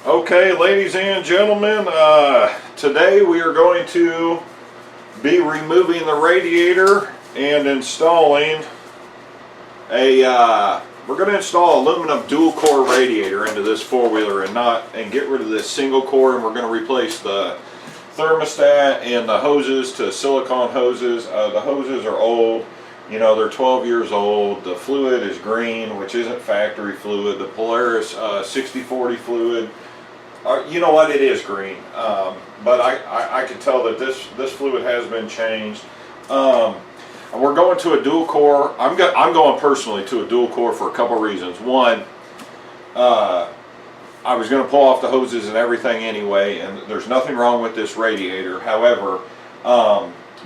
Okay, ladies and gentlemen, today we are going to be removing the radiator and installing we're going to install aluminum dual core radiator into this four-wheeler and get rid of this single core, and we're going to replace the thermostat and the hoses to silicone hoses. The hoses are old, you know, they're 12 years old. The fluid is green, which isn't factory fluid. The Polaris 6040 fluid, you know what, it is green, but I can tell that this fluid has been changed. We're going to a dual core. I'm going personally to a dual core for a couple reasons. One, I was going to pull off the hoses and everything anyway, and there's nothing wrong with this radiator. However,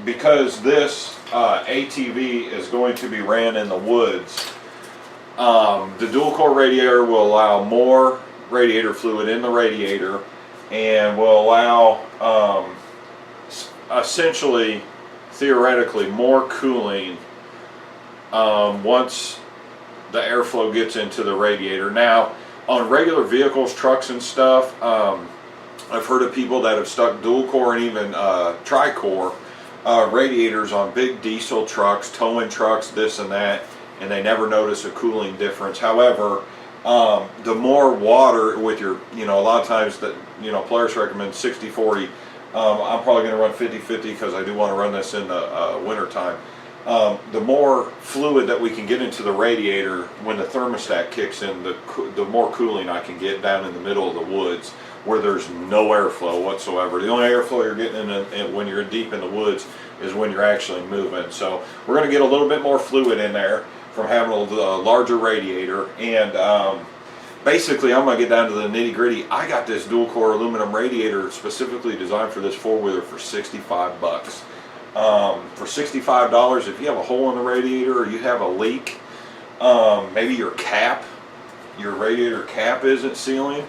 because this ATV is going to be ran in the woods, the dual core radiator will allow more radiator fluid in the radiator and will allow essentially, theoretically, more cooling once the airflow gets into the radiator. Now, on regular vehicles, trucks and stuff, I've heard of people that have stuck dual core and even tri-core radiators on big diesel trucks, towing trucks, this and that, and they never notice a cooling difference. However, the more water with your, you know, a lot of times that, you know, Polaris recommends 60-40. I'm probably going to run 50-50 because I do want to run this in the winter time. The more fluid that we can get into the radiator when the thermostat kicks in, the more cooling I can get down in the middle of the woods where there's no airflow whatsoever. The only airflow you're getting in when you're deep in the woods is when you're actually moving. So we're going to get a little bit more fluid in there from having a larger radiator. And basically, I'm going to get down to the nitty gritty. I got this dual core aluminum radiator specifically designed for this four-wheeler for 65 bucks. For $65, if you have a hole in the radiator or you have a leak, maybe your radiator cap isn't sealing,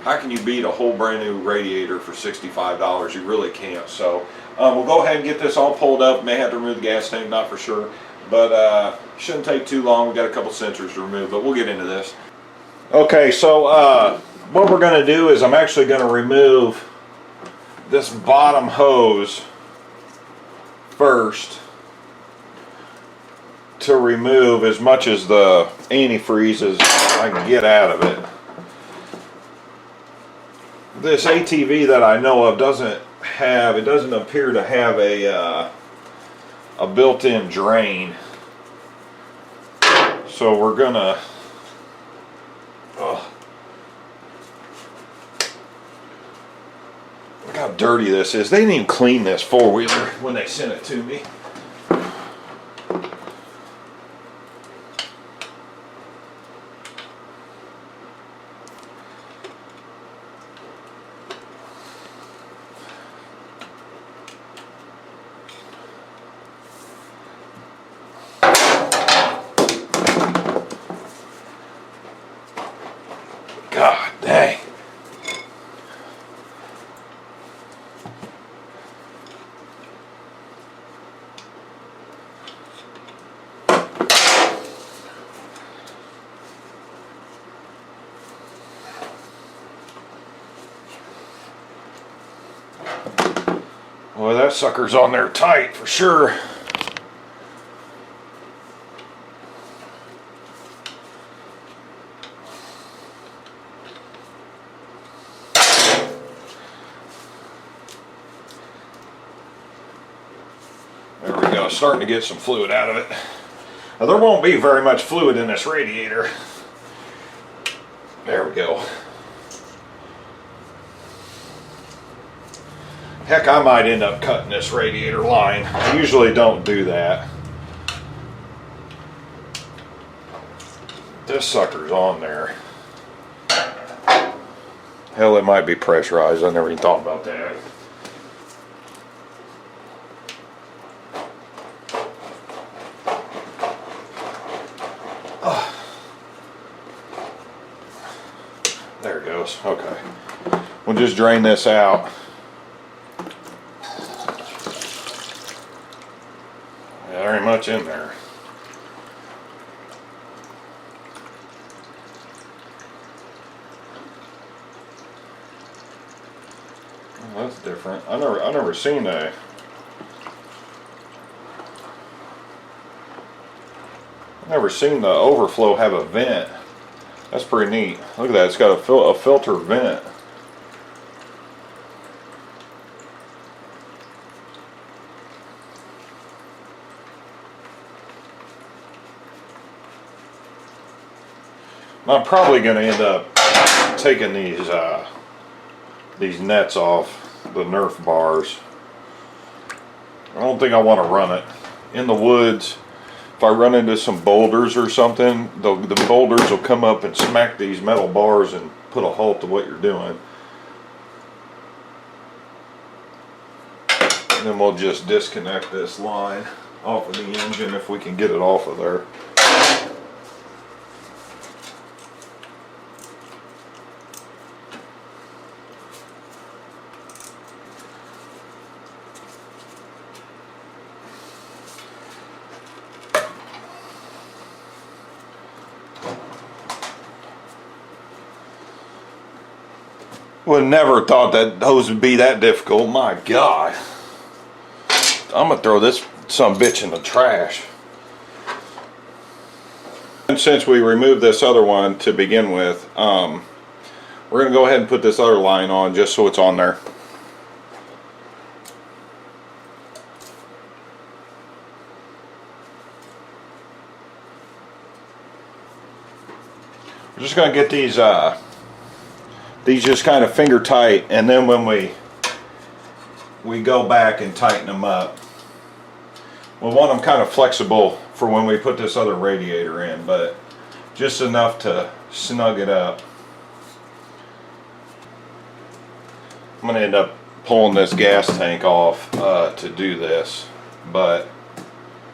how can you beat a whole brand new radiator for $65? You really can't. So we'll go ahead and get this all pulled up. May have to remove the gas tank, not for sure, but shouldn't take too long. We've got a couple sensors to remove, but we'll get into this. Okay, so what we're going to do is I'm actually going to remove this bottom hose first to remove as much as the antifreeze as I can get out of it. This ATV that I know of doesn't appear to have a built-in drain, so we're gonna look how dirty this is. They didn't even clean this four-wheeler when they sent it to me. God dang. Boy, that sucker's on there tight for sure. There we go, starting to get some fluid out of it. Now, there won't be very much fluid in this radiator. There we go. Heck, I might end up cutting this radiator line. I usually don't do that. This sucker's on there. Hell, it might be pressurized. I never even thought about that. There it goes. Okay. We'll just drain this out. There ain't much in there. That's different. I never seen that. Never seen the overflow have a vent. That's pretty neat. Look at that. It's got a filter vent. I'm probably going to end up taking these nets off the Nerf bars. I don't think I want to run it in the woods. If I run into some boulders or something, the boulders will come up and smack these metal bars and put a halt to what you're doing. And then we'll just disconnect this line off of the engine if we can get it off of there. Would never thought that hose would be that difficult. My God. I'm gonna throw this sumbitch in the trash. And since we removed this other one to begin with, we're gonna go ahead and put this other line on just so it's on there. We're just gonna get these just kind of finger tight, and then when we go back and tighten them up, we want them kind of flexible for when we put this other radiator in, but just enough to snug it up. I'm going to end up pulling this gas tank off to do this, but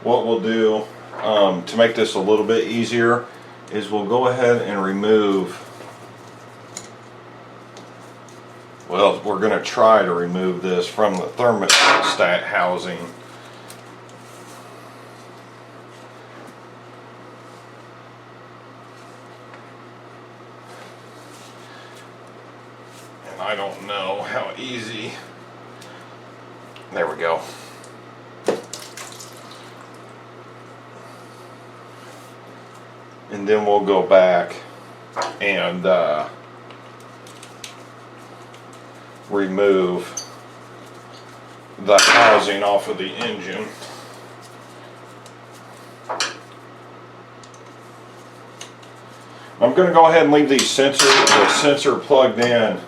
what we'll do to make this a little bit easier is we'll go ahead and remove, well, we're going to try to remove this from the thermostat housing. And I don't know how easy. There we go. And then we'll go back and remove the housing off of the engine. I'm going to go ahead and leave the sensor plugged in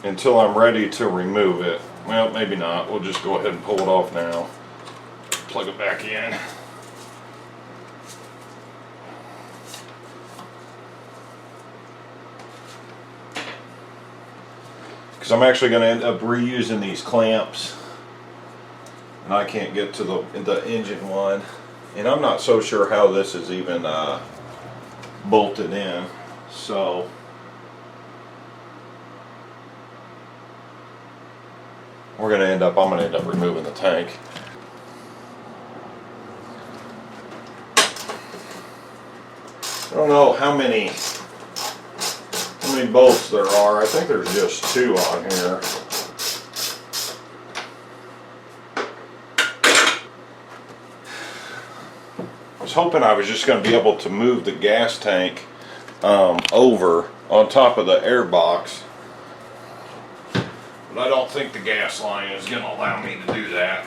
until I'm ready to remove it. Well, maybe not. We'll just go ahead and pull it off now. Plug it back in. I'm actually going to end up reusing these clamps, and I can't get to the engine one, and I'm not so sure how this is even bolted in, so I'm going to end up removing the tank. I don't know how many bolts there are. I think there's just 2 on here. I was hoping I was just going to be able to move the gas tank over on top of the air box, but I don't think the gas line is going to allow me to do that.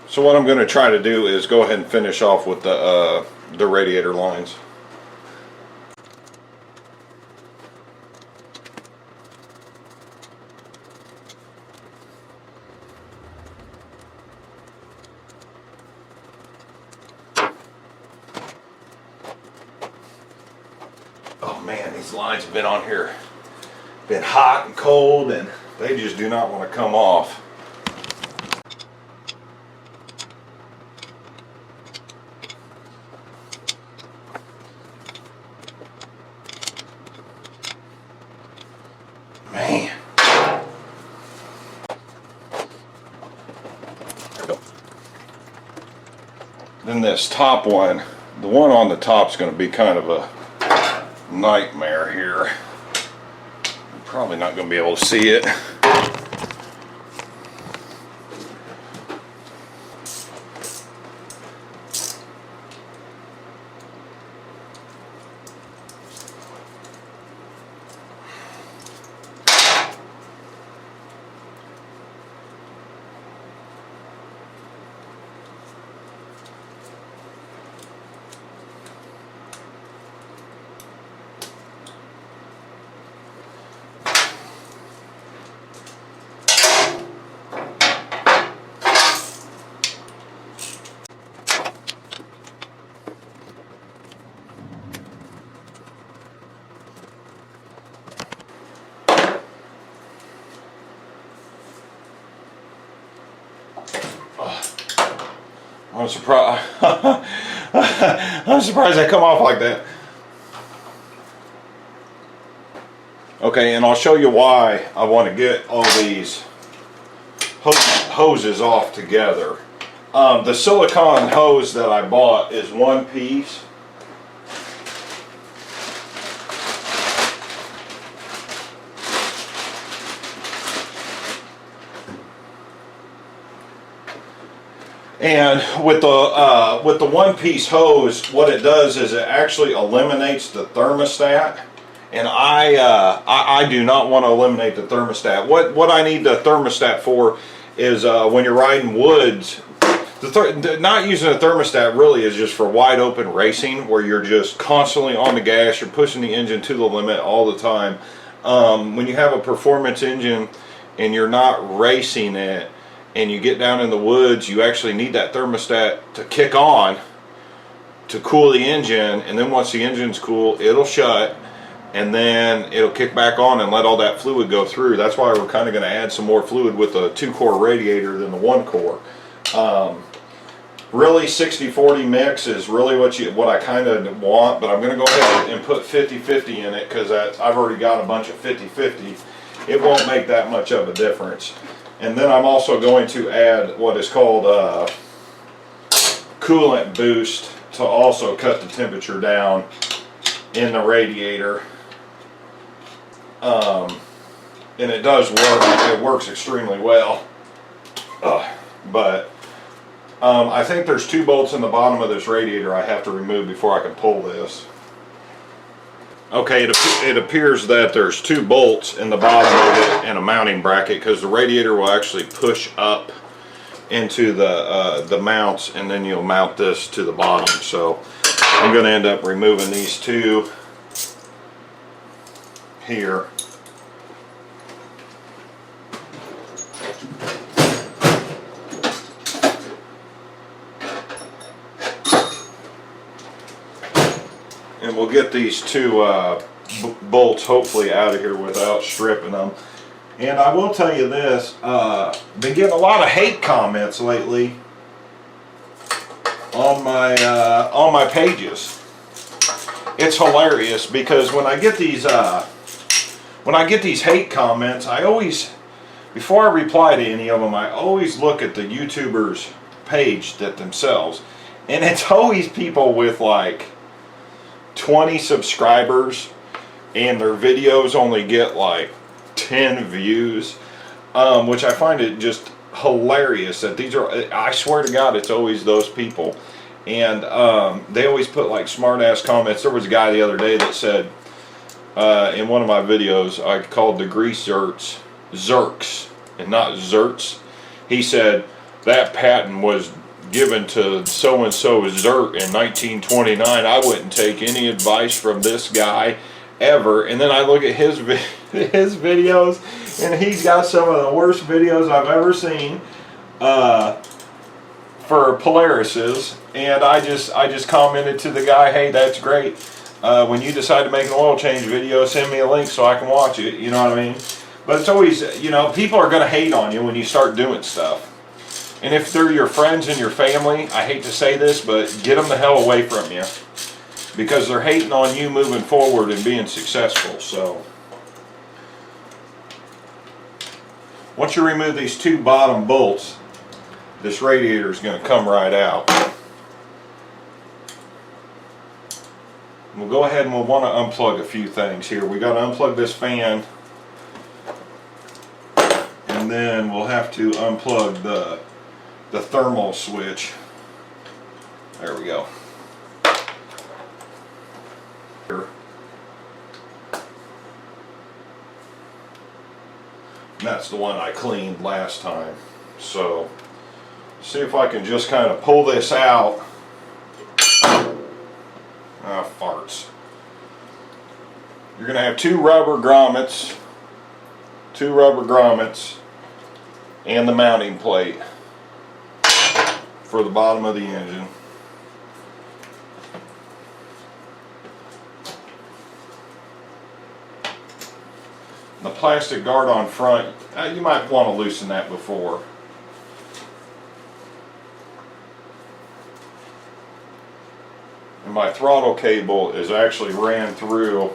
So what I'm going to try to do is go ahead and finish off with the radiator lines. These lines have been on here, been hot and cold, and they just do not want to come off. Man. There we go. Then this top one, the one on the top is going to be kind of a nightmare here. Probably not going to be able to see it. I'm surprised. I'm surprised I come off like that. Okay, and I'll show you why I want to get all these hoses off together. The silicone hose that I bought is one piece. And with the one-piece hose, what it does is it actually eliminates the thermostat. And I do not want to eliminate the thermostat. What I need the thermostat for is when you're riding woods. Not using a thermostat really is just for wide open racing, where you're just constantly on the gas, you're pushing the engine to the limit all the time. When you have a performance engine and you're not racing it, and you get down in the woods, you actually need that thermostat to kick on to cool the engine, and then once the engine's cool, it'll shut, and then it'll kick back on and let all that fluid go through. That's why we're kind of going to add some more fluid with the 2-core radiator than the 1-core. Really 60-40 mix is really what I kind of want, but I'm going to go ahead and put 50-50 in it because I've already got a bunch of 50-50. It won't make that much of a difference. And then I'm also going to add what is called coolant boost to also cut the temperature down in the radiator. And it does work. It works extremely well. But I think there's 2 bolts in the bottom of this radiator I have to remove before I can pull this. Okay, it appears that there's 2 bolts in the bottom of it and a mounting bracket, because the radiator will actually push up into the mounts, and then you'll mount this to the bottom. So I'm going to end up removing these 2 here. And we'll get these 2 bolts hopefully out of here without stripping them. And I will tell you this, been getting a lot of hate comments lately on my pages. It's hilarious because when I get these hate comments, I always, before I reply to any of them, I always look at the YouTuber's page themselves, and it's always people with like 20 subscribers, and their videos only get like 10 views, which I find it just hilarious that these are, I swear to God, it's always those people. And they always put like smart ass comments. There was a guy the other day that said in one of my videos, I called the grease zerks and not zerts. He said that patent was given to so-and-so Zert in 1929. I wouldn't take any advice from this guy ever. And then I look at his videos, and he's got some of the worst videos I've ever seen for Polarises. And I just commented to the guy, hey, that's great. When you decide to make an oil change video, send me a link so I can watch it. You know what I mean? But it's always, you know, people are going to hate on you when you start doing stuff. And if they're your friends and your family, I hate to say this, but get them the hell away from you, because they're hating on you moving forward and being successful. So once you remove these 2 bottom bolts, this radiator is going to come right out. We'll go ahead and we'll want to unplug a few things here. We got to unplug this fan then we'll have to unplug the thermal switch. There we go. Here. And that's the one I cleaned last time. So see if I can just kind of pull this out. Ah, farts. You're going to have two rubber grommets and the mounting plate for the bottom of the engine. The plastic guard on front, you might want to loosen that before. And my throttle cable is actually ran through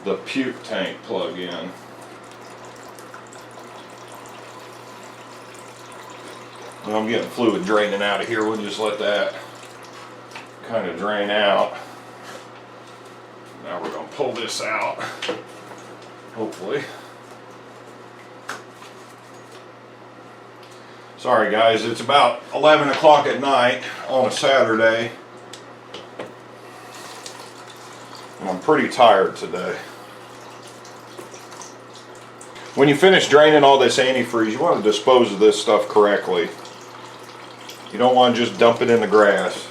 the puke tank plug-in. Well, I'm getting fluid draining out of here. We'll just let that kind of drain out. Now we're going to pull this out, hopefully. Sorry guys, it's about 11 o'clock at night on a Saturday. And I'm pretty tired today. When you finish draining all this antifreeze, you want to dispose of this stuff correctly. You don't want to just dump it in the grass.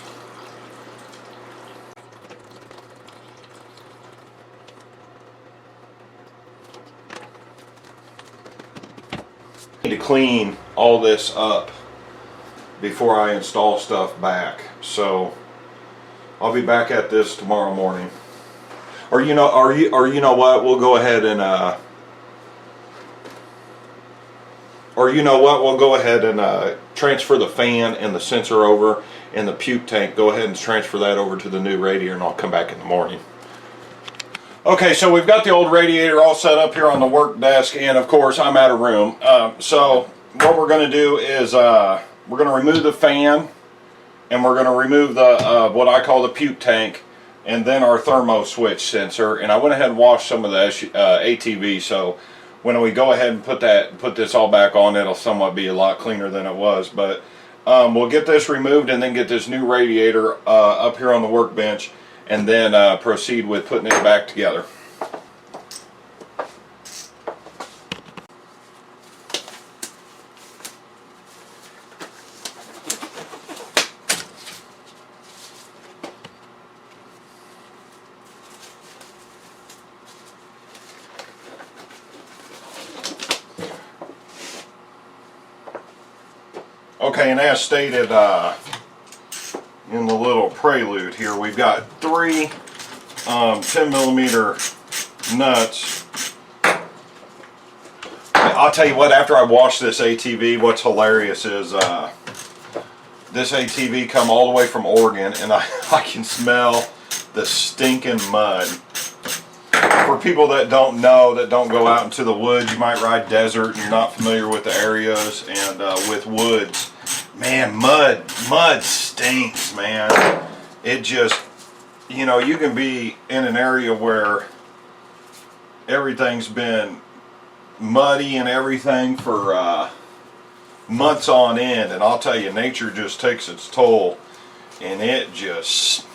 I need to clean all this up before I install stuff back. So I'll be back at this tomorrow morning. Or you know what? We'll go ahead and transfer the fan and the sensor over, and the puke tank. Go ahead and transfer that over to the new radiator, and I'll come back in the morning. Okay, so we've got the old radiator all set up here on the work desk, and of course I'm out of room. So what we're going to do is we're going to remove the fan, and we're going to remove the what I call the puke tank, and then our thermo switch sensor. And I went ahead and washed some of the ATV, so when we go ahead and put this all back on, it'll somewhat be a lot cleaner than it was. But we'll get this removed and then get this new radiator up here on the workbench, and then proceed with putting it back together. Okay, and as stated in the little prelude here, we've got three 10mm nuts. I'll tell you what, after I wash this ATV, what's hilarious is this ATV come all the way from Oregon, and I can smell the stinking mud. For people that don't know, that don't go out into the woods, you might ride desert and you're not familiar with the areas and with woods. Man, mud stinks, man. It just, you know, you can be in an area where everything's been muddy and everything for months on end, and I'll tell you, nature just takes its toll, and it just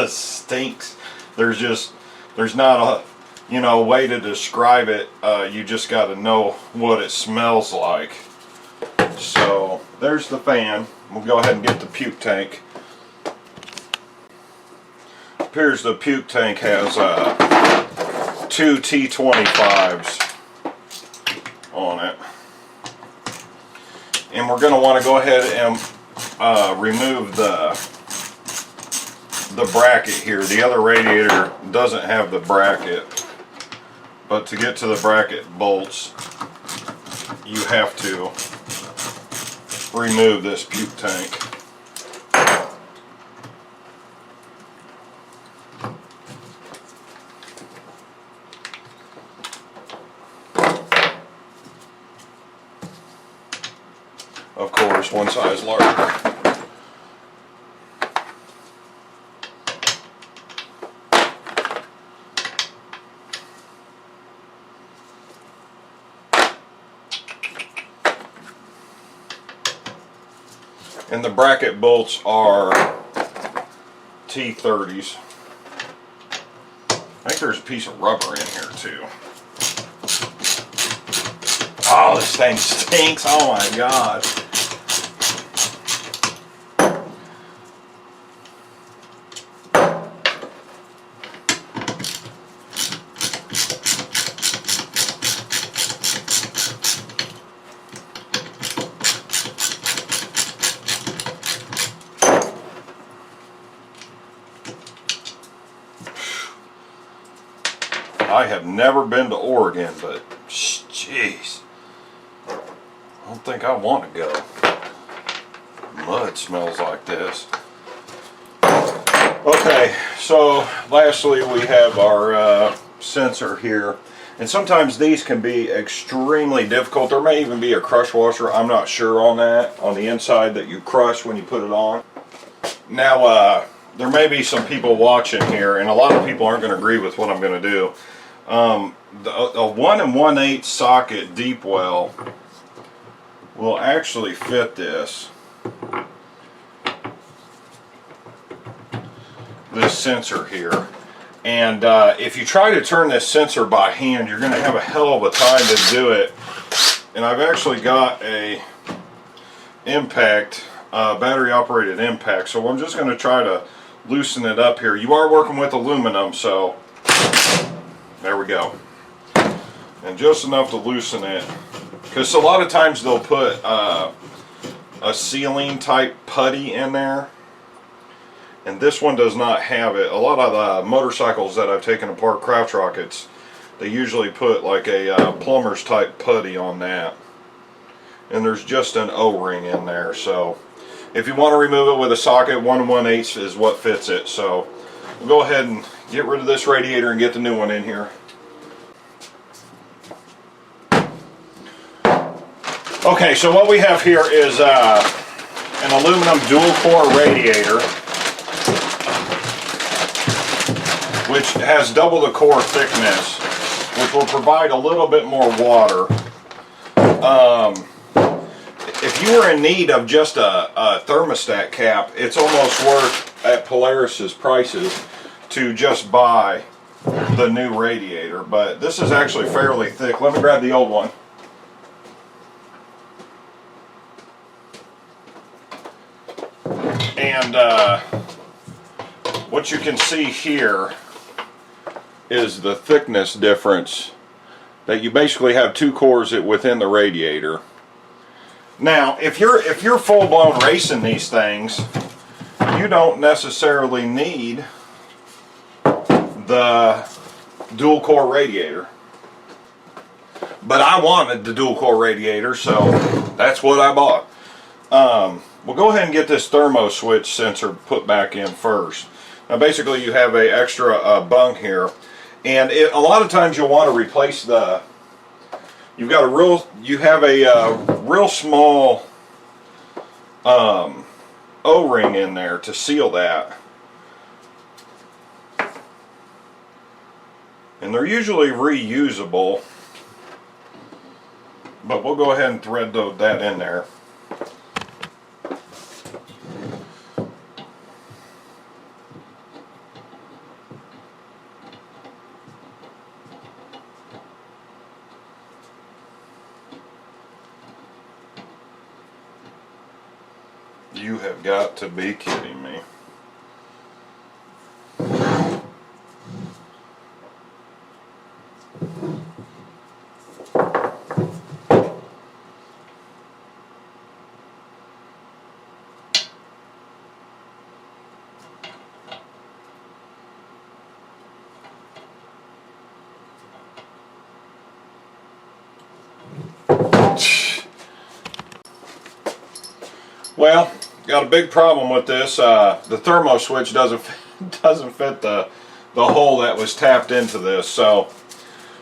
stinks. There's not a way to describe it. You just got to know what it smells like. So there's the fan. We'll go ahead and get the puke tank. Appears the puke tank has two T25s on it, and we're going to want to go ahead and remove the bracket here. The other radiator doesn't have the bracket, but to get to the bracket bolts, you have to remove this puke tank. Of course, one size larger. And the bracket bolts are T30s. I think there's a piece of rubber in here too. Oh, this thing stinks. Oh my God. I have never been to Oregon, but jeez, I don't think I want to go. Mud smells like this. Okay, so lastly we have our sensor here, and sometimes these can be extremely difficult. There may even be a crush washer, I'm not sure on that, on the inside that you crush when you put it on. Now there may be some people watching here, and a lot of people aren't going to agree with what I'm going to do. A 1 1/8 socket deep well will actually fit this sensor here, and if you try to turn this sensor by hand, you're going to have a hell of a time to do it. And I've actually got a impact, battery operated impact, so I'm just going to try to loosen it up here. You are working with aluminum, so there we go. And just enough to loosen it, because a lot of times they'll put a sealing type putty in there, and this one does not have it. A lot of the motorcycles that I've taken apart, Crouch Rockets, they usually put like a plumber's type putty on that, and there's just an O-ring in there. So if you want to remove it with a socket, 1 1/8 is what fits it. So we'll go ahead and get rid of this radiator and get the new one in here. Okay, so what we have here is an aluminum dual core radiator, which has double the core thickness, which will provide a little bit more water. If you were in need of just a thermostat cap, it's almost worth, at Polaris's prices, to just buy the new radiator. But this is actually fairly thick. Let me grab the old one. And what you can see here is the thickness difference, that you basically have two cores within the radiator. Now, if you're full-blown racing these things, you don't necessarily need the dual core radiator. But I wanted the dual core radiator, so that's what I bought. We'll go ahead and get this thermo switch sensor put back in first. Now basically you have a extra bung here, and a lot of times you'll want to replace the, you have a real small O-ring in there to seal that. And they're usually reusable, but we'll go ahead and thread that in there. You have got to be kidding me. Well, got a big problem with this. The thermo switch doesn't fit the hole that was tapped into this. So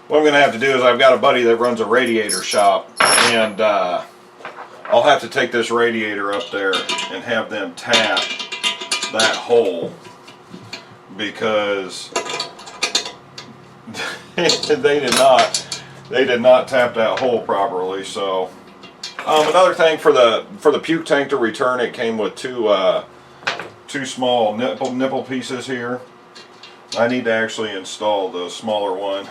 what I'm going to have to do is, I've got a buddy that runs a radiator shop, and I'll have to take this radiator up there and have them tap that hole, because they did not tap that hole properly. So Another thing for the puke tank to return, it came with two small nipple pieces here. I need to actually install the smaller one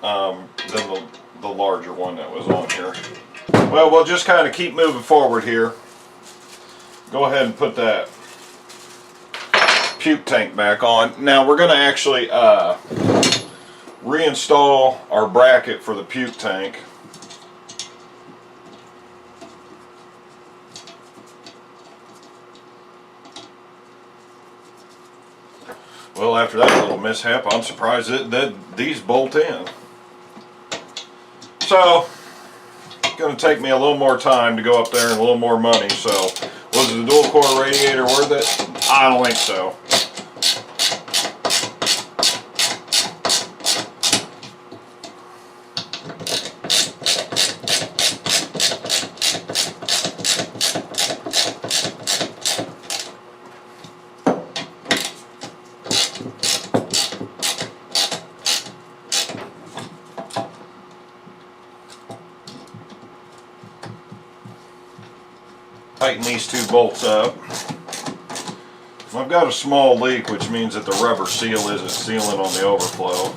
than the larger one that was on here. Well, we'll just kind of keep moving forward here. Go ahead and put that puke tank back on. Now we're going to actually reinstall our bracket for the puke tank. Well, after that little mishap, I'm surprised that these bolt in. So, it's going to take me a little more time to go up there and a little more money. So, was the dual core radiator worth it? I don't think so. Tighten these two bolts up. I've got a small leak, which means that the rubber seal isn't sealing on the overflow.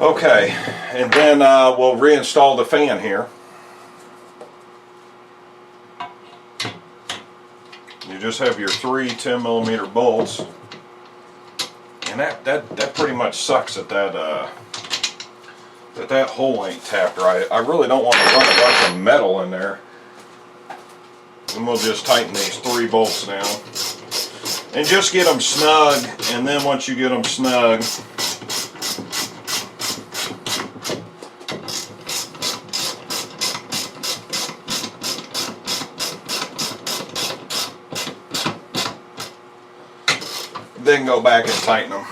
Okay, and then we'll reinstall the fan here. You just have your three 10mm bolts. And that pretty much sucks that that hole ain't tapped right. I really don't want to run a bunch of metal in there. And we'll just tighten these three bolts down. And just get them snug, and then once you get them snug, then go back and tighten them.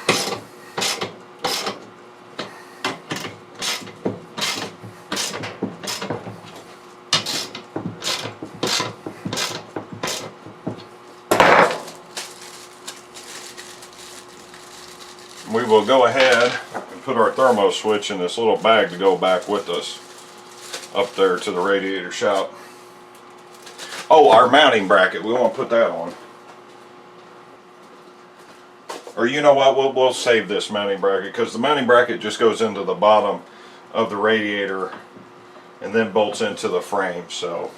We will go ahead and put our thermo switch in this little bag to go back with us up there to the radiator shop. Oh, our mounting bracket, we want to put that on. Or you know what, we'll save this mounting bracket, because the mounting bracket just goes into the bottom of the radiator and then bolts into the frame. So